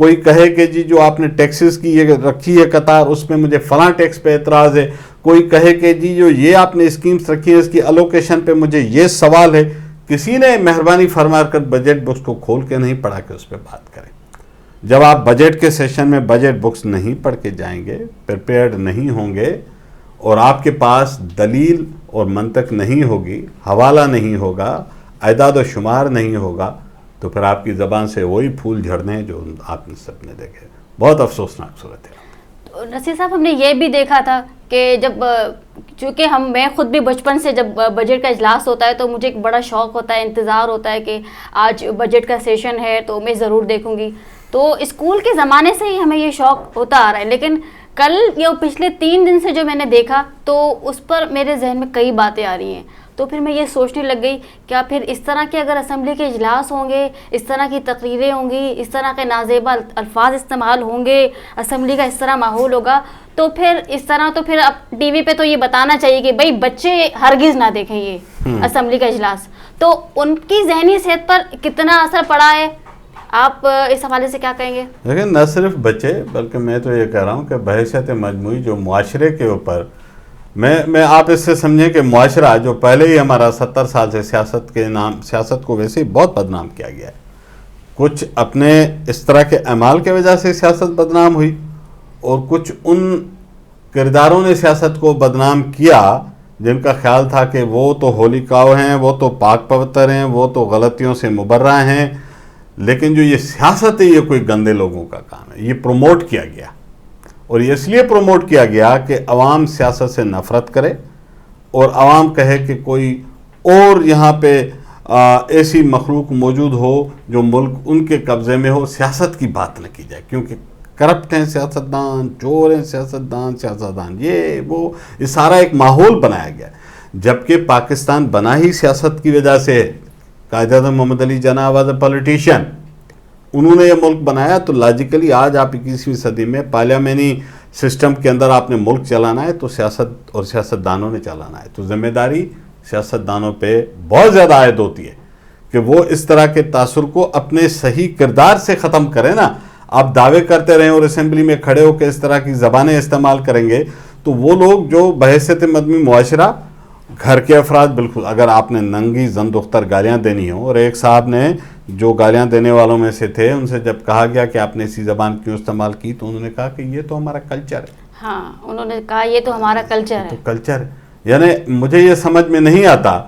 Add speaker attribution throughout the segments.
Speaker 1: کوئی کہے کہ جی جو آپ نے ٹیکسز کی یہ رکھی ہے قطار اس میں مجھے فلاں ٹیکس پہ اعتراض ہے، کوئی کہے کہ جی جو یہ آپ نے اسکیمز رکھی ہیں اس کی الوکیشن پہ مجھے یہ سوال ہے. کسی نے مہربانی فرما کر بجٹ بکس کو کھول کے نہیں پڑھا کہ اس پہ بات کریں. جب آپ بجٹ کے سیشن میں بجٹ بکس نہیں پڑھ کے جائیں گے، پریپیئرڈ نہیں ہوں گے، اور آپ کے پاس دلیل اور منطق نہیں ہوگی، حوالہ نہیں ہوگا، اعداد و شمار نہیں ہوگا، تو پھر آپ کی زبان سے وہی پھول جھڑنے ہیں جو آپ نے سب نے دیکھے. بہت افسوسناک صورت ہے.
Speaker 2: نصیر صاحب ہم نے یہ بھی دیکھا تھا کہ جب چونکہ میں خود بھی بچپن سے جب بجٹ کا اجلاس ہوتا ہے تو مجھے ایک بڑا شوق ہوتا ہے، انتظار ہوتا ہے کہ آج بجٹ کا سیشن ہے تو میں ضرور دیکھوں گی. تو اسکول کے زمانے سے ہی ہمیں یہ شوق ہوتا آ رہا ہے، لیکن کل یہ پچھلے 3 دن سے جو میں نے دیکھا تو اس پر میرے ذہن میں کئی باتیں آ رہی ہیں. تو پھر میں یہ سوچنے لگ گئی کیا پھر اس طرح کے اگر اسمبلی کے اجلاس ہوں گے، اس طرح کی تقریریں ہوں گی، اس طرح کے نازیبا الفاظ استعمال ہوں گے، اسمبلی کا اس طرح ماحول ہوگا، تو پھر اس طرح تو پھر اب ٹی وی پہ تو یہ بتانا چاہیے کہ بھائی بچے ہرگز نہ دیکھیں یہ اسمبلی کا اجلاس. تو ان کی ذہنی صحت پر کتنا اثر پڑا ہے، آپ اس حوالے سے کیا کہیں گے؟
Speaker 1: لیکن نہ صرف بچے بلکہ میں تو یہ کہہ رہا ہوں کہ بحیثیت مجموعی جو معاشرے کے اوپر میں آپ اس سے سمجھیں کہ معاشرہ جو پہلے ہی ہمارا 70 سال سے سیاست کو ویسے ہی بہت بدنام کیا گیا ہے. کچھ اپنے اس طرح کے اعمال کی وجہ سے سیاست بدنام ہوئی، اور کچھ ان کرداروں نے سیاست کو بدنام کیا جن کا خیال تھا کہ وہ تو ہولی کاؤ ہیں، وہ تو پاک پوتر ہیں، وہ تو غلطیوں سے مبرہ ہیں. لیکن جو یہ سیاست ہے یہ کوئی گندے لوگوں کا کام ہے. یہ پروموٹ کیا گیا، اور یہ اس لیے پروموٹ کیا گیا کہ عوام سیاست سے نفرت کرے اور عوام کہے کہ کوئی اور یہاں پہ ایسی مخلوق موجود ہو جو ملک ان کے قبضے میں ہو، سیاست کی بات نہ کی جائے کیونکہ کرپٹ ہیں سیاستدان، چور ہیں سیاستدان، یہ سارا ایک ماحول بنایا گیا. جبکہ پاکستان بنا ہی سیاست کی وجہ سے. قائد اعظم محمد Ali Jinnah was a politician, انہوں نے یہ ملک بنایا. تو لاجیکلی آج آپ 21ویں صدی میں پارلیمانی سسٹم کے اندر آپ نے ملک چلانا ہے تو سیاست اور سیاستدانوں نے چلانا ہے. تو ذمہ داری سیاستدانوں پہ بہت زیادہ عائد ہوتی ہے کہ وہ اس طرح کے تاثر کو اپنے صحیح کردار سے ختم کریں نا. آپ دعوے کرتے رہیں اور اسمبلی میں کھڑے ہو کے اس طرح کی زبانیں استعمال کریں گے تو وہ لوگ جو بحیثیت مدنی معاشرہ گھر کے افراد، بالکل اگر آپ نے ننگی زن دختر گالیاں دینی ہوں، اور ایک صاحب نے جو گالیاں دینے والوں میں سے تھے ان سے جب کہا گیا کہ آپ نے اسی زبان کیوں استعمال کی تو انہوں نے کہا کہ یہ تو ہمارا کلچر ہے.
Speaker 2: ہاں انہوں نے کہا یہ تو ہمارا کلچر ہے.
Speaker 1: تو کلچر ہے، یعنی مجھے یہ سمجھ میں نہیں آتا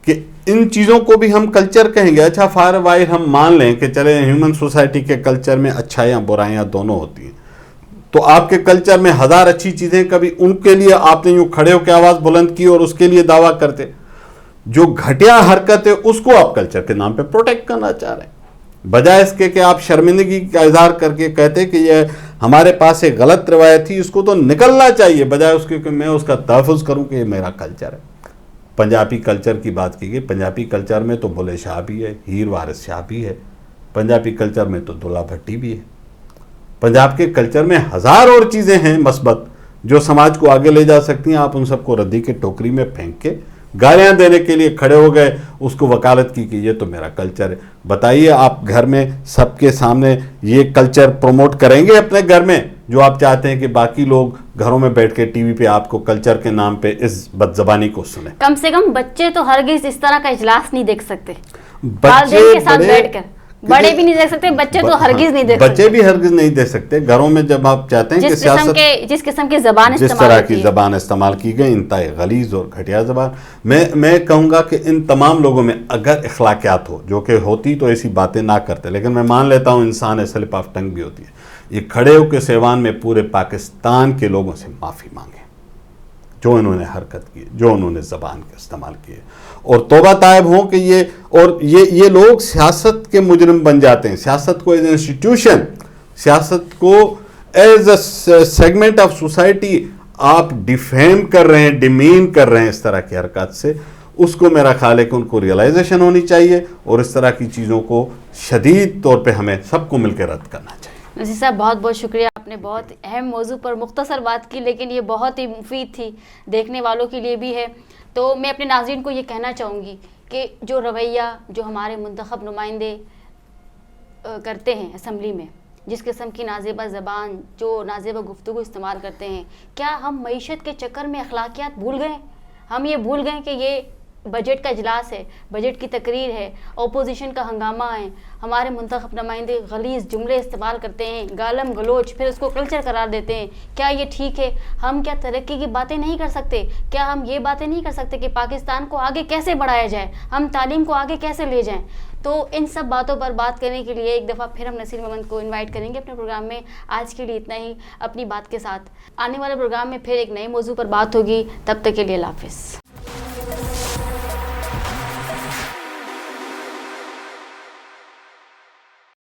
Speaker 1: کہ ان چیزوں کو بھی ہم کلچر کہیں گے. اچھا فار وائر ہم مان لیں کہ چلے ہیومن سوسائٹی کے کلچر میں اچھائیاں برائیاں دونوں ہوتی ہیں، تو آپ کے کلچر میں 1000 اچھی چیزیں، کبھی ان کے لیے آپ نے یوں کھڑے ہو کے آواز بلند کی اور اس کے لیے دعویٰ کرتے. جو گھٹیا حرکت ہے اس کو آپ کلچر کے نام پہ پروٹیکٹ کرنا چاہ رہے ہیں، بجائے اس کے کہ آپ شرمندگی کا اظہار کر کے کہتے کہ یہ ہمارے پاس ایک غلط روایت تھی، اس کو تو نکلنا چاہیے، بجائے اس کے کہ میں اس کا تحفظ کروں کہ یہ میرا کلچر ہے. پنجابی کلچر کی بات کی گئی، پنجابی کلچر میں تو بلے شاہ بھی ہے، ہیر وارث شاہ بھی ہے، پنجابی کلچر میں تو دلہا بھٹی بھی ہے. پنجاب کے کلچر میں 1000 اور چیزیں ہیں مثبت جو سماج کو آگے لے جا سکتی ہیں. آپ ان سب کو ردی کے ٹوکری میں پھینک کے گالیاں دینے کے لیے کھڑے ہو گئے، اس کو وکالت کی کہ یہ تو میرا کلچر ہے. بتائیے آپ گھر میں سب کے سامنے یہ کلچر پروموٹ کریں گے اپنے گھر میں جو آپ چاہتے ہیں کہ باقی لوگ گھروں میں بیٹھ کے ٹی وی پہ آپ کو کلچر کے نام پہ اس بد زبانی کو سنیں؟
Speaker 2: کم سے کم بچے تو ہرگز اس طرح کا اجلاس نہیں دیکھ سکتے
Speaker 1: بچے
Speaker 2: والدین کے ساتھ بیٹھ کر. بڑے بھی نہیں دیکھ سکتے، بچے تو ہرگز نہیں دیکھ سکتے.
Speaker 1: بچے بھی ہرگز نہیں دیکھ سکتے. گھروں میں جب آپ چاہتے ہیں کہ سیاست
Speaker 2: جس قسم کی زبان
Speaker 1: جس طرح کی زبان استعمال کی گئی، انتہائی غلیظ اور گھٹیا زبان، میں کہوں گا کہ ان تمام لوگوں میں اگر اخلاقیات ہو، جو کہ ہوتی تو ایسی باتیں نہ کرتے، لیکن میں مان لیتا ہوں انسان ہے، سلپ آف ٹنگ بھی ہوتی ہے. یہ کھڑے ہو کے سیوان میں پورے پاکستان کے لوگوں سے معافی مانگے جو انہوں نے حرکت کی، جو انہوں نے زبان کا استعمال کیے، اور توبہ طائب ہوں کہ یہ لوگ سیاست کے مجرم بن جاتے ہیں. سیاست کو ایز اے انسٹیٹیوشن، سیاست کو as a segment of society آپ ڈیفیم کر رہے ہیں، ڈیمین کر رہے ہیں اس طرح کی حرکات سے. اس کو میرا خیال ہے کہ ان کو ریئلائزیشن ہونی چاہیے اور اس طرح کی چیزوں کو شدید طور پہ ہمیں سب کو مل کے رد کرنا چاہیے.
Speaker 2: نصیر صاحب بہت بہت شکریہ، آپ نے بہت اہم موضوع پر مختصر بات کی لیکن یہ بہت ہی مفید تھی، دیکھنے والوں کے لیے بھی ہے. تو میں اپنے ناظرین کو یہ کہنا چاہوں گی کہ جو رویہ جو ہمارے منتخب نمائندے کرتے ہیں اسمبلی میں، جس قسم کی نازیبہ زبان، جو نازیبہ گفتگو استعمال کرتے ہیں، کیا ہم معیشت کے چکر میں اخلاقیات بھول گئے؟ ہم یہ بھول گئے کہ یہ بجٹ کا اجلاس ہے، بجٹ کی تقریر ہے، اپوزیشن کا ہنگامہ ہے، ہمارے منتخب نمائندے غلیظ جملے استعمال کرتے ہیں، گالم گلوچ، پھر اس کو کلچر قرار دیتے ہیں. کیا یہ ٹھیک ہے؟ ہم کیا ترقی کی باتیں نہیں کر سکتے؟ کیا ہم یہ باتیں نہیں کر سکتے کہ پاکستان کو آگے کیسے بڑھایا جائے، ہم تعلیم کو آگے کیسے لے جائیں؟ تو ان سب باتوں پر بات کرنے کے لیے ایک دفعہ پھر ہم نصیر محمد کو انوائٹ کریں گے اپنے پروگرام میں. آج کے لیے اتنا ہی اپنی بات کے ساتھ. آنے والے پروگرام میں پھر ایک نئے موضوع پر بات ہوگی. تب تک کے لیے اللہ حافظ.